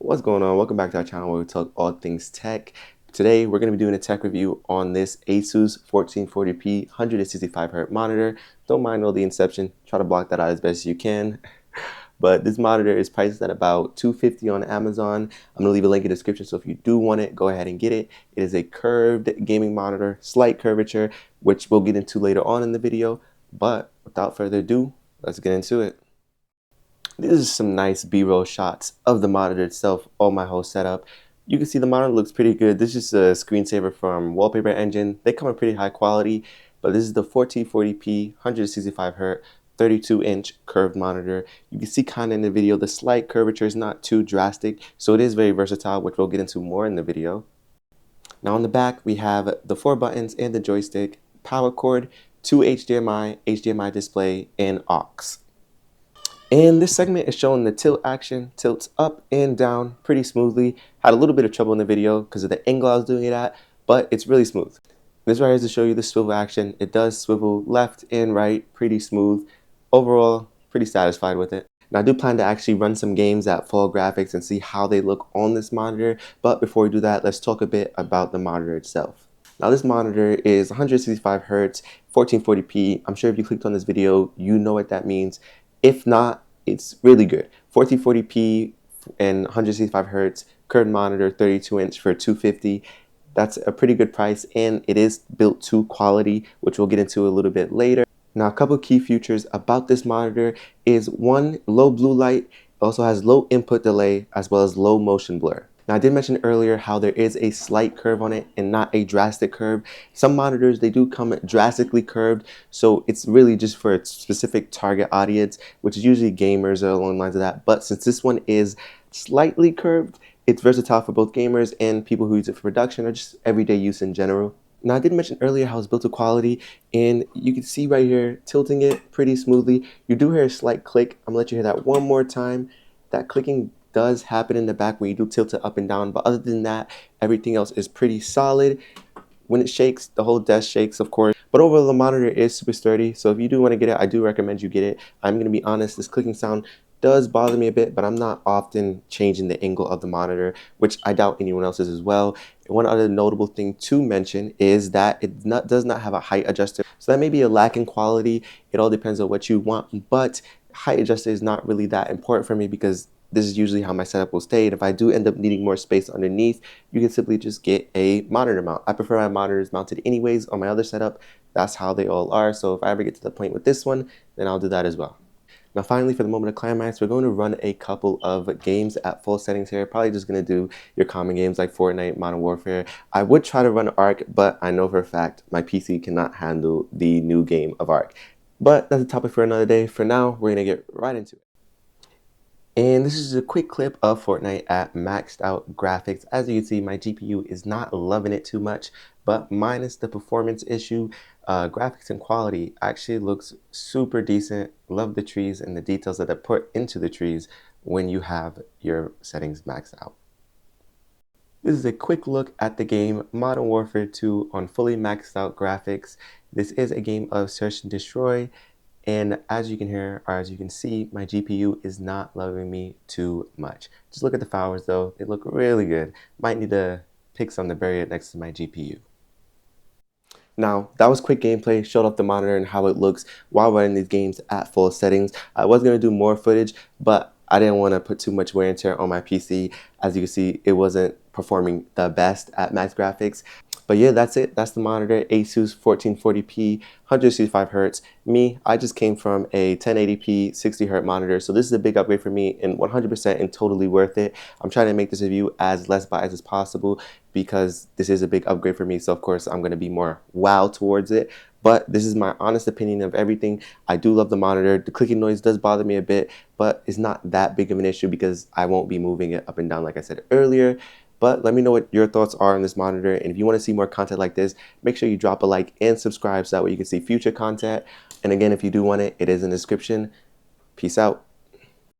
What's going on? Welcome back to our channel where we talk all things tech. Today we're going to be doing a tech review on this Asus 1440p 165Hz monitor. Don't mind all the inception, try to block that out as best as you can. But this monitor is priced at about $250 on Amazon. I'm going to leave a link in the description, so if you do want it, go ahead and get it. It is a curved gaming monitor, slight curvature, which we'll get into later on in the video. But without further ado, let's get into it. This is some nice B-roll shots of the monitor itself on my whole setup. You can see the monitor looks pretty good. This is a screensaver from Wallpaper Engine. They come in pretty high quality, but this is the 1440p 165Hz 32-inch curved monitor. You can see kind of in the video the slight curvature is not too drastic, so it is very versatile, which we'll get into more in the video. Now on the back we have the 4 buttons and the joystick, power cord, 2 HDMI display, and aux. And this segment is showing the tilt action, tilts up and down pretty smoothly. Had a little bit of trouble in the video because of the angle I was doing it at, but it's really smooth. This right here is to show you the swivel action. It does swivel left and right, pretty smooth. Overall, pretty satisfied with it. Now I do plan to actually run some games at full graphics and see how they look on this monitor, but before we do that, let's talk a bit about the monitor itself. Now this monitor is 165Hz, 1440p. I'm sure if you clicked on this video, you know what that means. If not, it's really good. 1440p and 165Hz curved monitor, 32-inch for $250. That's a pretty good price, and it is built to quality, which we'll get into a little bit later. Now, a couple key features about this monitor is one, low blue light. It also has low input delay as well as low motion blur. Now, I did mention earlier how there is a slight curve on it and not a drastic curve. Some monitors, they do come drastically curved, so it's really just for a specific target audience, which is usually gamers or along the lines of that. But since this one is slightly curved, it's versatile for both gamers and people who use it for production or just everyday use in general. Now, I did mention earlier how it's built to quality, and you can see right here, tilting it pretty smoothly. You do hear a slight click. I'm gonna let you hear that one more time. That clicking does happen in the back when you do tilt it up and down, but other than that, everything else is pretty solid. When it shakes, the whole desk shakes, of course, but overall the monitor is super sturdy, so if you do want to get it, I do recommend you get it. I'm going to be honest, this clicking sound does bother me a bit, but I'm not often changing the angle of the monitor, which I doubt anyone else is as well. And one other notable thing to mention is that it does not have a height adjuster, so that may be a lack in quality. It all depends on what you want, but height adjuster is not really that important for me because this is usually how my setup will stay. And if I do end up needing more space underneath, you can simply just get a monitor mount. I prefer my monitors mounted anyways on my other setup. That's how they all are. So if I ever get to the point with this one, then I'll do that as well. Now finally, for the moment of climax, we're going to run a couple of games at full settings here. Probably just going to do your common games like Fortnite, Modern Warfare. I would try to run Ark, but I know for a fact my PC cannot handle the new game of Ark. But that's a topic for another day. For now, we're going to get right into it. And this is a quick clip of Fortnite at maxed out graphics. As you can see, my GPU is not loving it too much, but minus the performance issue, graphics and quality actually looks super decent. Love the trees and the details that are put into the trees when you have your settings maxed out. This is a quick look at the game Modern Warfare 2 on fully maxed out graphics. This is a game of search and destroy. And as you can hear, or as you can see, my GPU is not loving me too much. Just look at the flowers though, they look really good. Might need to pick some to bury it next to my GPU. Now, that was quick gameplay, showed off the monitor and how it looks while running these games at full settings. I was going to do more footage, but I didn't want to put too much wear and tear on my PC. As you can see, it wasn't performing the best at max graphics. But yeah, that's it. That's the monitor, Asus 1440p, 165Hz. Me, I just came from a 1080p 60Hz monitor, so this is a big upgrade for me and 100% and totally worth it. I'm trying to make this review as less biased as possible because this is a big upgrade for me, so of course I'm going to be more wow towards it. But this is my honest opinion of everything. I do love the monitor. The clicking noise does bother me a bit, but it's not that big of an issue because I won't be moving it up and down like I said earlier. But let me know what your thoughts are on this monitor, and if you want to see more content like this, make sure you drop a like and subscribe so that way you can see future content. And again, if you do want it, it is in the description. Peace out.